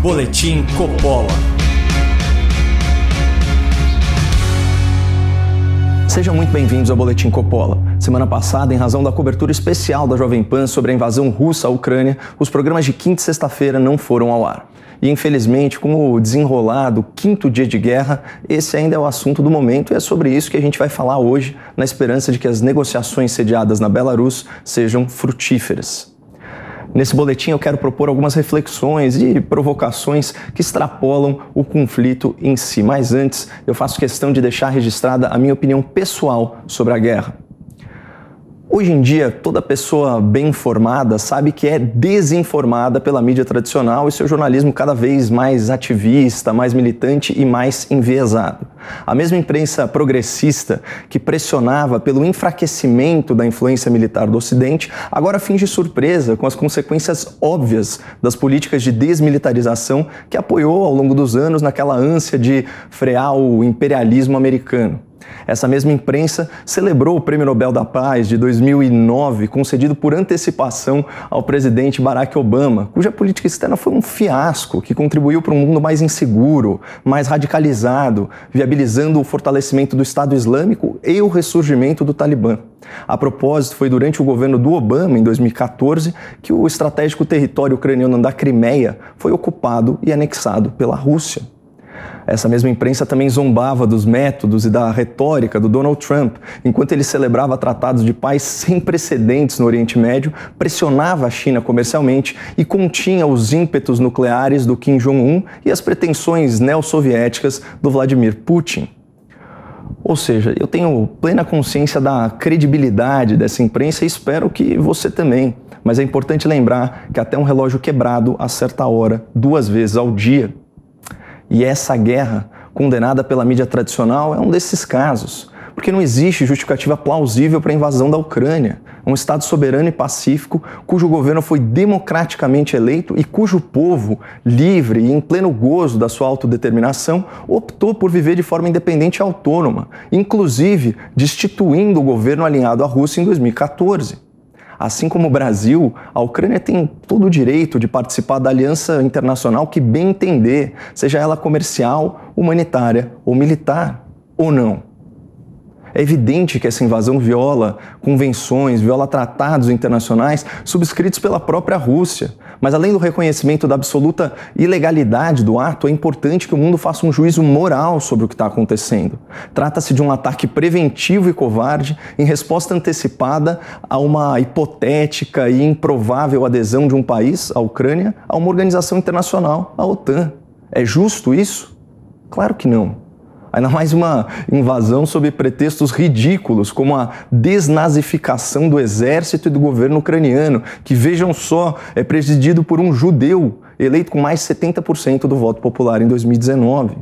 Boletim Coppola. Sejam muito bem-vindos ao Boletim Coppola. Semana passada, em razão da cobertura especial da Jovem Pan sobre a invasão russa à Ucrânia, os programas de quinta e sexta-feira não foram ao ar. E, infelizmente, com o desenrolar do quinto dia de guerra, esse ainda é o assunto do momento e é sobre isso que a gente vai falar hoje, na esperança de que as negociações sediadas na Belarus sejam frutíferas. Nesse boletim eu quero propor algumas reflexões e provocações que extrapolam o conflito em si. Mas antes, eu faço questão de deixar registrada a minha opinião pessoal sobre a guerra. Hoje em dia, toda pessoa bem informada sabe que é desinformada pela mídia tradicional e seu jornalismo cada vez mais ativista, mais militante e mais enviesado. A mesma imprensa progressista que pressionava pelo enfraquecimento da influência militar do Ocidente, agora finge surpresa com as consequências óbvias das políticas de desmilitarização que apoiou ao longo dos anos naquela ânsia de frear o imperialismo americano. Essa mesma imprensa celebrou o Prêmio Nobel da Paz de 2009, concedido por antecipação ao presidente Barack Obama, cuja política externa foi um fiasco que contribuiu para um mundo mais inseguro, mais radicalizado, viabilizando o fortalecimento do Estado Islâmico e o ressurgimento do Talibã. A propósito, foi durante o governo do Obama, em 2014, que o estratégico território ucraniano da Crimeia foi ocupado e anexado pela Rússia. Essa mesma imprensa também zombava dos métodos e da retórica do Donald Trump, enquanto ele celebrava tratados de paz sem precedentes no Oriente Médio, pressionava a China comercialmente e continha os ímpetos nucleares do Kim Jong-un e as pretensões neossoviéticas do Vladimir Putin. Ou seja, eu tenho plena consciência da credibilidade dessa imprensa e espero que você também. Mas é importante lembrar que até um relógio quebrado acerta a hora 2 vezes ao dia. E essa guerra, condenada pela mídia tradicional, é um desses casos, porque não existe justificativa plausível para a invasão da Ucrânia, um Estado soberano e pacífico, cujo governo foi democraticamente eleito e cujo povo, livre e em pleno gozo da sua autodeterminação, optou por viver de forma independente e autônoma, inclusive destituindo o governo alinhado à Rússia em 2014. Assim como o Brasil, a Ucrânia tem todo o direito de participar da aliança internacional que bem entender, seja ela comercial, humanitária ou militar, ou não. É evidente que essa invasão viola convenções, viola tratados internacionais subscritos pela própria Rússia. Mas além do reconhecimento da absoluta ilegalidade do ato, é importante que o mundo faça um juízo moral sobre o que está acontecendo. Trata-se de um ataque preventivo e covarde em resposta antecipada a uma hipotética e improvável adesão de um país, a Ucrânia, a uma organização internacional, a OTAN. É justo isso? Claro que não. Ainda mais uma invasão sob pretextos ridículos, como a desnazificação do exército e do governo ucraniano, que, vejam só, é presidido por um judeu, eleito com mais de 70% do voto popular em 2019.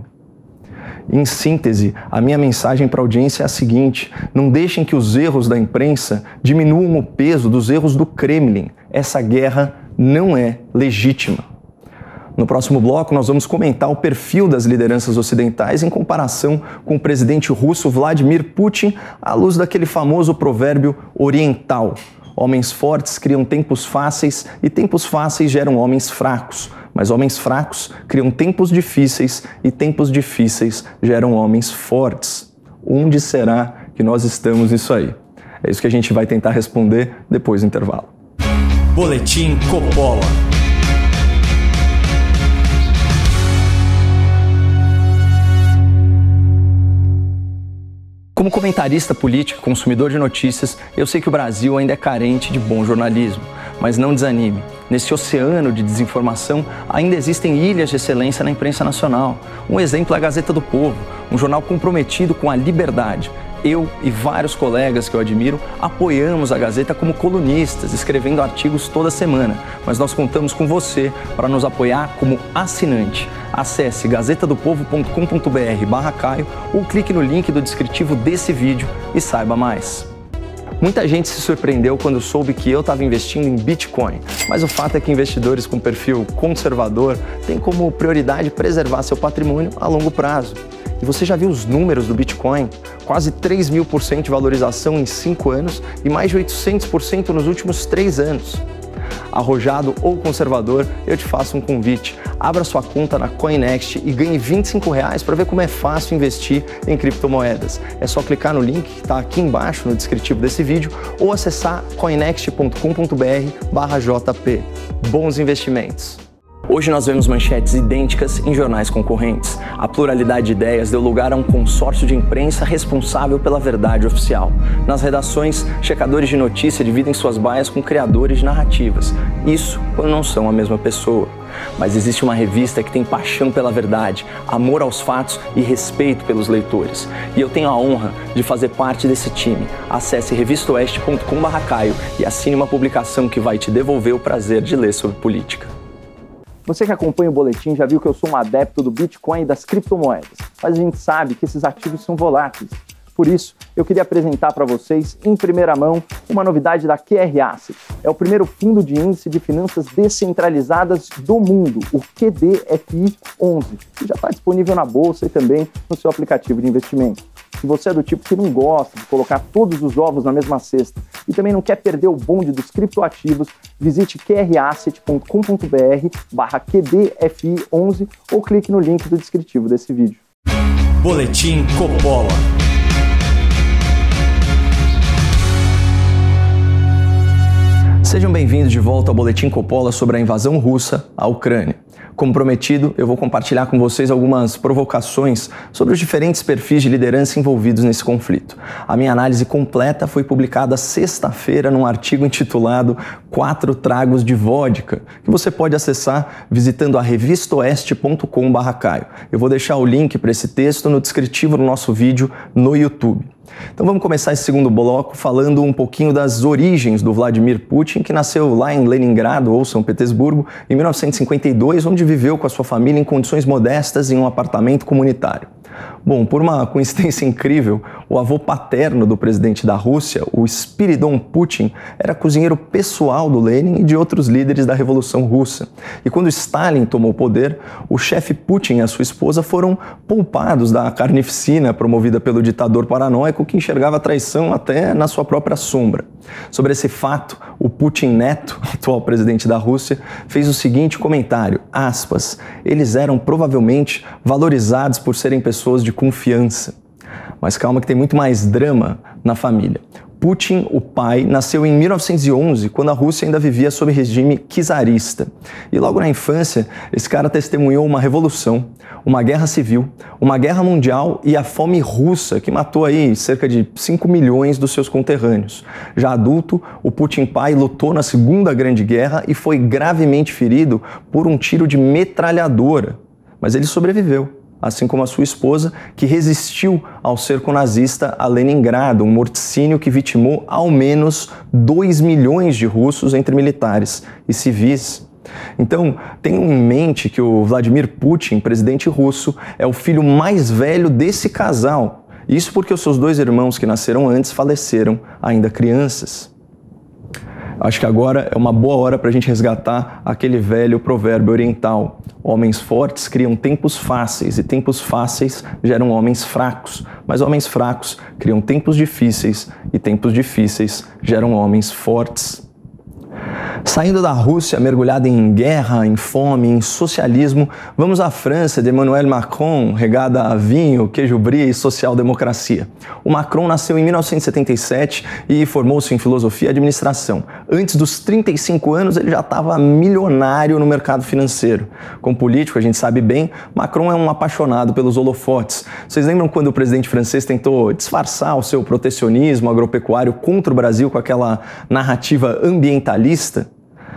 Em síntese, a minha mensagem para a audiência é a seguinte: não deixem que os erros da imprensa diminuam o peso dos erros do Kremlin. Essa guerra não é legítima. No próximo bloco, nós vamos comentar o perfil das lideranças ocidentais em comparação com o presidente russo Vladimir Putin, à luz daquele famoso provérbio oriental: homens fortes criam tempos fáceis e tempos fáceis geram homens fracos, mas homens fracos criam tempos difíceis e tempos difíceis geram homens fortes. Onde será que nós estamos nisso aí? É isso que a gente vai tentar responder depois do intervalo. Boletim Coppola. Como comentarista político e consumidor de notícias, eu sei que o Brasil ainda é carente de bom jornalismo, mas não desanime. Nesse oceano de desinformação, ainda existem ilhas de excelência na imprensa nacional. Um exemplo é a Gazeta do Povo, um jornal comprometido com a liberdade. Eu e vários colegas que eu admiro apoiamos a Gazeta como colunistas, escrevendo artigos toda semana, mas nós contamos com você para nos apoiar como assinante. Acesse gazetadopovo.com.br/Caio ou clique no link do descritivo desse vídeo e saiba mais. Muita gente se surpreendeu quando soube que eu estava investindo em Bitcoin, mas o fato é que investidores com perfil conservador têm como prioridade preservar seu patrimônio a longo prazo. E você já viu os números do Bitcoin? Quase 3.000% de valorização em 5 anos e mais de 800% nos últimos 3 anos. Arrojado ou conservador, eu te faço um convite. Abra sua conta na Coinext e ganhe R$25 para ver como é fácil investir em criptomoedas. É só clicar no link que está aqui embaixo no descritivo desse vídeo ou acessar coinext.com.br/JP. Bons investimentos! Hoje nós vemos manchetes idênticas em jornais concorrentes. A pluralidade de ideias deu lugar a um consórcio de imprensa responsável pela verdade oficial. Nas redações, checadores de notícia dividem suas baias com criadores de narrativas. Isso quando não são a mesma pessoa. Mas existe uma revista que tem paixão pela verdade, amor aos fatos e respeito pelos leitores. E eu tenho a honra de fazer parte desse time. Acesse revistaoeste.com/Caio e assine uma publicação que vai te devolver o prazer de ler sobre política. Você que acompanha o boletim já viu que eu sou um adepto do Bitcoin e das criptomoedas, mas a gente sabe que esses ativos são voláteis. Por isso, eu queria apresentar para vocês, em primeira mão, uma novidade da QR Asset. É o primeiro fundo de índice de finanças descentralizadas do mundo, o QDFI11, que já está disponível na bolsa e também no seu aplicativo de investimento. Se você é do tipo que não gosta de colocar todos os ovos na mesma cesta e também não quer perder o bonde dos criptoativos, visite qrasset.com.br/QDFI11 ou clique no link do descritivo desse vídeo. Boletim Coppola. Sejam bem-vindos de volta ao Boletim Coppola sobre a invasão russa à Ucrânia. Como prometido, eu vou compartilhar com vocês algumas provocações sobre os diferentes perfis de liderança envolvidos nesse conflito. A minha análise completa foi publicada sexta-feira num artigo intitulado 4 Tragos de Vodka, que você pode acessar visitando a revistaoeste.com/Caio. Eu vou deixar o link para esse texto no descritivo do nosso vídeo no YouTube. Então vamos começar esse segundo bloco falando um pouquinho das origens do Vladimir Putin, que nasceu lá em Leningrado ou São Petersburgo em 1952, onde viveu com a sua família em condições modestas em um apartamento comunitário. Bom, por uma coincidência incrível, o avô paterno do presidente da Rússia, o Spiridon Putin, era cozinheiro pessoal do Lenin e de outros líderes da Revolução Russa. E quando Stalin tomou o poder, o chefe Putin e a sua esposa foram poupados da carnificina promovida pelo ditador paranoico que enxergava a traição até na sua própria sombra. Sobre esse fato, o Putin neto, atual presidente da Rússia, fez o seguinte comentário, aspas, eles eram provavelmente valorizados por serem pessoas de confiança. Mas calma que tem muito mais drama na família. Putin, o pai, nasceu em 1911, quando a Rússia ainda vivia sob regime czarista. E logo na infância, esse cara testemunhou uma revolução, uma guerra civil, uma guerra mundial e a fome russa, que matou aí cerca de 5 milhões dos seus conterrâneos. Já adulto, o Putin pai lutou na Segunda Grande Guerra e foi gravemente ferido por um tiro de metralhadora. Mas ele sobreviveu, assim como a sua esposa, que resistiu ao cerco nazista a Leningrado, um morticínio que vitimou ao menos 2 milhões de russos entre militares e civis. Então, tenham em mente que o Vladimir Putin, presidente russo, é o filho mais velho desse casal. Isso porque os seus 2 irmãos que nasceram antes faleceram ainda crianças. Acho que agora é uma boa hora para a gente resgatar aquele velho provérbio oriental. Homens fortes criam tempos fáceis e tempos fáceis geram homens fracos. Mas homens fracos criam tempos difíceis e tempos difíceis geram homens fortes. Saindo da Rússia, mergulhada em guerra, em fome, em socialismo, vamos à França de Emmanuel Macron, regada a vinho, queijo brie e social-democracia. O Macron nasceu em 1977 e formou-se em filosofia e administração. Antes dos 35 anos, ele já estava milionário no mercado financeiro. Como político, a gente sabe bem, Macron é um apaixonado pelos holofotes. Vocês lembram quando o presidente francês tentou disfarçar o seu protecionismo agropecuário contra o Brasil com aquela narrativa ambientalista?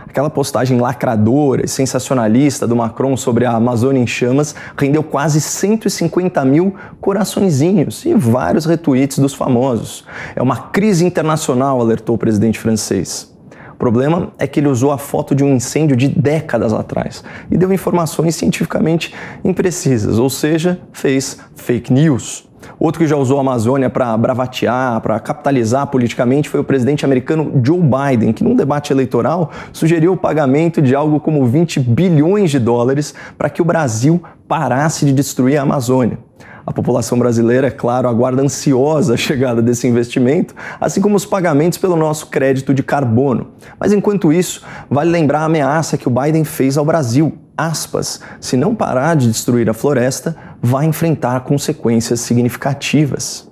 Aquela postagem lacradora e sensacionalista do Macron sobre a Amazônia em chamas rendeu quase 150 mil coraçõezinhos e vários retweets dos famosos. É uma crise internacional, alertou o presidente francês. O problema é que ele usou a foto de um incêndio de décadas atrás e deu informações cientificamente imprecisas, ou seja, fez fake news. Outro que já usou a Amazônia para bravatear, para capitalizar politicamente foi o presidente americano Joe Biden, que num debate eleitoral sugeriu o pagamento de algo como 20 bilhões de dólares para que o Brasil parasse de destruir a Amazônia. A população brasileira, é claro, aguarda ansiosa a chegada desse investimento, assim como os pagamentos pelo nosso crédito de carbono. Mas enquanto isso, vale lembrar a ameaça que o Biden fez ao Brasil. aspas, se não parar de destruir a floresta, vai enfrentar consequências significativas.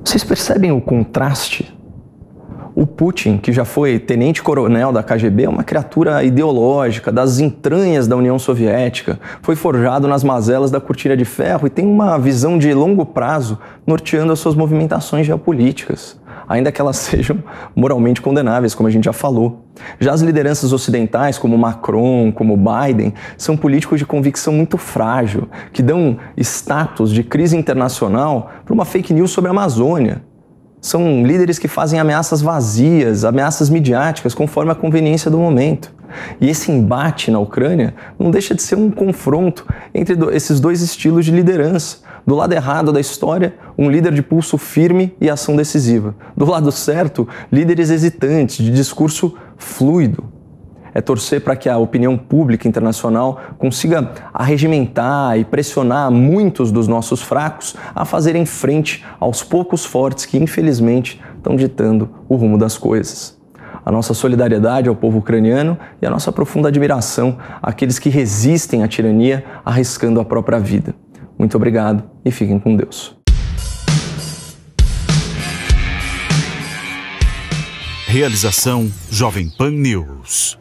Vocês percebem o contraste? O Putin, que já foi tenente-coronel da KGB, é uma criatura ideológica das entranhas da União Soviética, foi forjado nas mazelas da cortina de ferro e tem uma visão de longo prazo norteando as suas movimentações geopolíticas, ainda que elas sejam moralmente condenáveis, como a gente já falou. Já as lideranças ocidentais, como Macron, como Biden, são políticos de convicção muito frágil, que dão status de crise internacional para uma fake news sobre a Amazônia. São líderes que fazem ameaças vazias, ameaças midiáticas, conforme a conveniência do momento. E esse embate na Ucrânia não deixa de ser um confronto entre esses dois estilos de liderança. Do lado errado da história, um líder de pulso firme e ação decisiva. Do lado certo, líderes hesitantes, de discurso fluido. É torcer para que a opinião pública internacional consiga arregimentar e pressionar muitos dos nossos fracos a fazerem frente aos poucos fortes que, infelizmente, estão ditando o rumo das coisas. A nossa solidariedade ao povo ucraniano e a nossa profunda admiração àqueles que resistem à tirania arriscando a própria vida. Muito obrigado e fiquem com Deus. Realização Jovem Pan News.